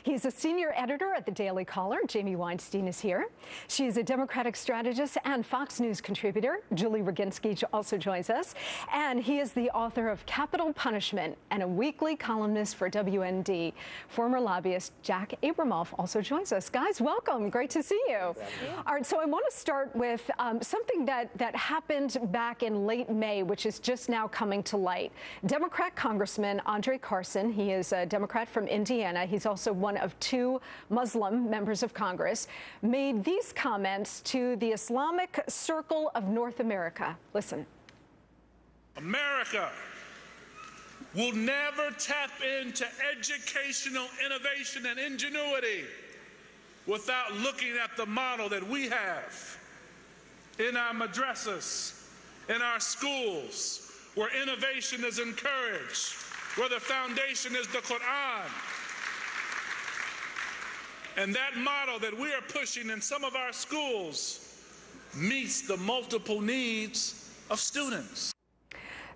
He's a senior editor at the Daily Caller. Jamie Weinstein is here. She's a Democratic strategist and Fox News contributor. Julie Roginski also joins us. And he is the author of Capital Punishment and a weekly columnist for WND. Former lobbyist Jack Abramoff also joins us. Guys, welcome. Great to see you. All right, so I want to start with something that happened back in late May, which is just now coming to light. Democrat Congressman Carson, he is a Democrat from Indiana. He's also one of two Muslim members of Congress, made these comments to the Islamic Circle of North America. Listen. America will never tap into educational innovation and ingenuity without looking at the model that we have in our madrasas, in our schools, where innovation is encouraged, where the foundation is the Quran. And that model that we are pushing in some of our schools meets the multiple needs of students.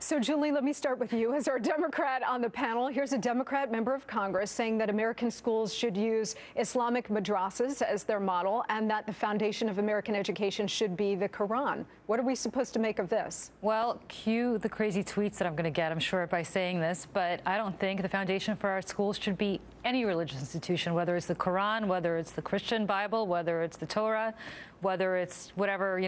So, Julie, let me start with you as our Democrat on the panel. Here's a Democrat member of Congress saying that American schools should use Islamic madrasas as their model and that the foundation of American education should be the Quran. What are we supposed to make of this? Well, cue the crazy tweets that I'm going to get, I'm sure, by saying this, but I don't think the foundation for our schools should be any religious institution, whether it's the Quran, whether it's the Christian Bible, whether it's the Torah, whether it's whatever,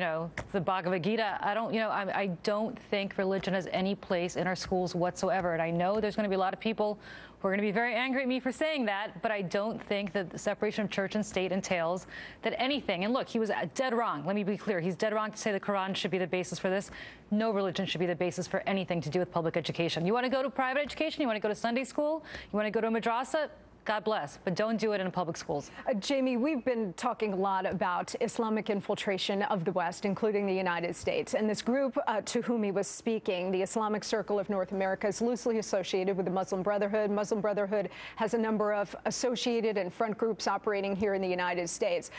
the Bhagavad Gita. I don't think religion has any place in our schools whatsoever. And I know there's going to be a lot of people who are going to be very angry at me for saying that, but I don't think that the separation of church and state entails that anything. And look, he was dead wrong. Let me be clear. He's dead wrong to say the Quran should be the basis for this. No religion should be the basis for anything to do with public education. You want to go to private education? You want to go to Sunday school? You want to go to a madrasa? God bless, but don't do it in public schools. Jamie, we've been talking a lot about Islamic infiltration of the West, including the United States. And this group to whom he was speaking, the Islamic Circle of North America, is loosely associated with the Muslim Brotherhood. Muslim Brotherhood has a number of associated and front groups operating here in the United States.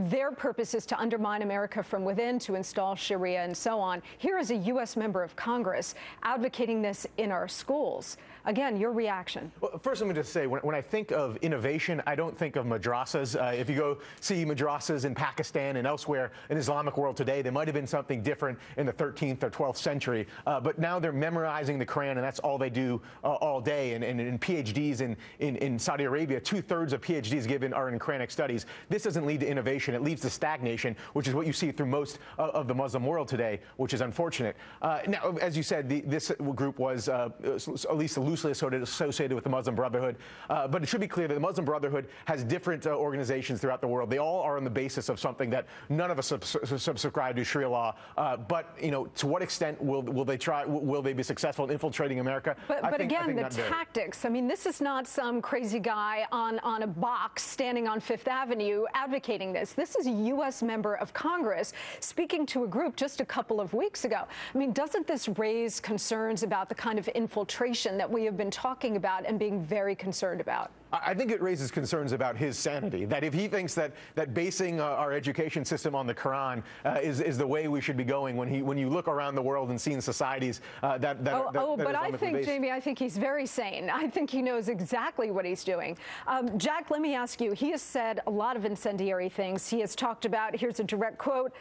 Their purpose is to undermine America from within, to install Sharia and so on. Here is a U.S. member of Congress advocating this in our schools. Again, your reaction. Well, first, let me just say, when I think of innovation, I don't think of madrasas. If you go see madrasas in Pakistan and elsewhere in the Islamic world today, they might have been something different in the 13th or 12th century. But now they're memorizing the Quran, and that's all they do all day. And in PhDs in Saudi Arabia, 2/3 of PhDs given are in Quranic studies. This doesn't lead to innovation. It leads to stagnation, which is what you see through most of the Muslim world today, which is unfortunate. Now, as you said, this group was at least loosely associated with the Muslim Brotherhood. But it should be clear that the Muslim Brotherhood has different organizations throughout the world. They all are on the basis of something that none of us subscribe to, Sharia law. But to what extent will they try? Will they be successful in infiltrating America? But again, the tactics. I mean, this is not some crazy guy on a box standing on Fifth Avenue advocating this. This is a U.S. member of Congress speaking to a group just a couple of weeks ago. I mean, doesn't this raise concerns about the kind of infiltration that we have been talking about and being very concerned about? I think it raises concerns about his sanity, that if he thinks that basing our education system on the Quran is the way we should be going, when you look around the world and see in societies but I think, Jamie, I think he's very sane. I think he knows exactly what he's doing. Jack, let me ask you, he has said a lot of incendiary things. He has talked about, here's a direct quote,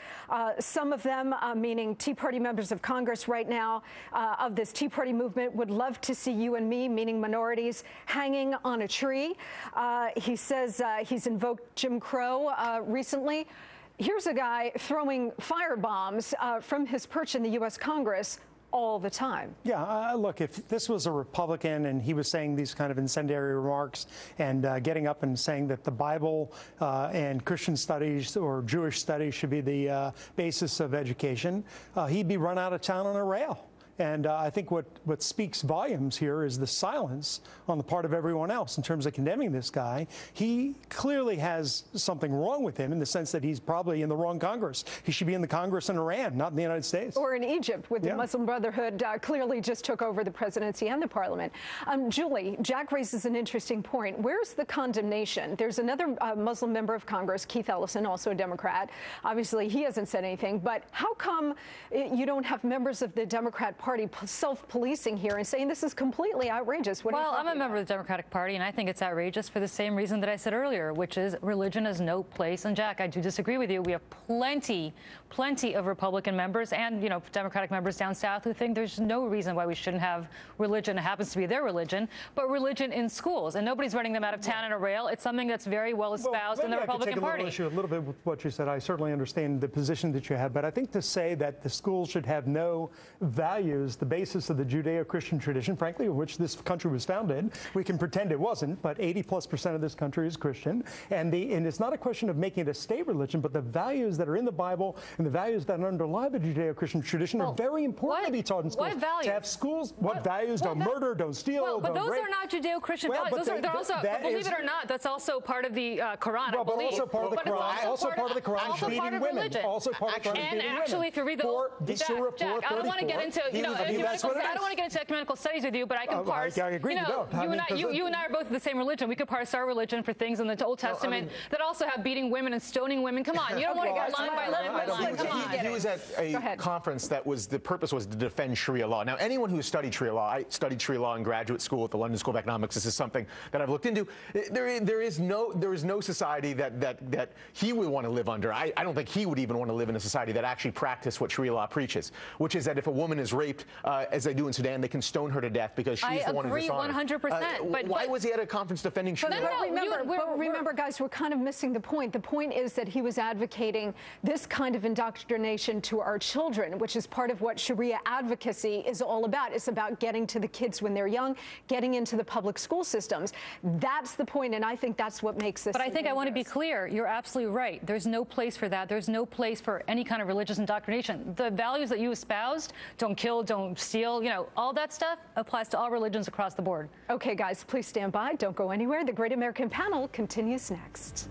some of them, meaning Tea Party members of Congress right now, of this Tea Party movement, would love to see you and me, meaning minorities, hanging on a tree. He says he's invoked Jim Crow recently. Here's a guy throwing firebombs from his perch in the U.S. Congress all the time. Yeah, look, if this was a Republican and he was saying these kind of incendiary remarks and getting up and saying that the Bible and Christian studies or Jewish studies should be the basis of education, he'd be run out of town on a rail. And I think what speaks volumes here is the silence on the part of everyone else in terms of condemning this guy. He clearly has something wrong with him in the sense that he's probably in the wrong Congress. He should be in the Congress in Iran, not in the United States. Or in Egypt, with the Muslim Brotherhood clearly just took over the presidency and the parliament. Julie, Jack raises an interesting point. Where's the condemnation? There's another Muslim member of Congress, Keith Ellison, also a Democrat. Obviously, he hasn't said anything. But how come you don't have members of the Democrat Party self-policing here and saying this is completely outrageous. Well, I'm a member of the Democratic Party, and I think it's outrageous for the same reason that I said earlier, which is religion has no place. And Jack, I do disagree with you. We have plenty of Republican members and, you know, Democratic members down south who think there's no reason why we shouldn't have religion. It happens to be their religion, but religion in schools, and nobody's running them out of town in a rail. It's something that's very well espoused in the Republican Party. I issue a little bit with what you said. I certainly understand the position that you have, but I think to say that the schools should have no values, the basis of the Judeo-Christian tradition, frankly, of which this country was founded, we can pretend it wasn't, but 80+% of this country is Christian, and it's not a question of making it a state religion, but the values that are in the Bible and the values that underlie the Judeo-Christian tradition are very important to be taught in schools. What values? To have schools, what values? Don't murder, don't steal, well, but don't those rape. are not Judeo-Christian values. Believe it or not, that's also part of the Quran. Well, but also part of the Quran. Also part of the Quran is beating women. Also part of the Quran is beating women. And actually, if you read the Jack, I don't want to get into I don't want to get into ecumenical studies with you, but I can parse. I agree. You and I are both of the same religion. We could parse our religion for things in the Old Testament that also have beating women and stoning women. Come on, you don't want to go line by line. Come on. He was at a conference that the purpose was to defend Sharia law. Now, anyone who has studied Sharia law, I studied Sharia law in graduate school at the London School of Economics. This is something that I've looked into. There is no society that he would want to live under. I don't think he would even want to live in a society that actually practiced what Sharia law preaches, which is that if a woman is raped, as they do in Sudan, they can stone her to death because she's the one who dishonored. I agree 100%. But why was he at a conference defending Sharia law? Remember, guys, we're kind of missing the point. The point is that he was advocating this kind of indoctrination to our children, which is part of what Sharia advocacy is all about. It's about getting to the kids when they're young, getting into the public school systems. That's the point, and I think that's what makes this. But I think I want to be clear. You're absolutely right. There's no place for that. There's no place for any kind of religious indoctrination. The values that you espoused, don't kill, don't steal, you know, all that stuff applies to all religions across the board. Okay, guys, please stand by. Don't go anywhere. The Great American Panel continues next.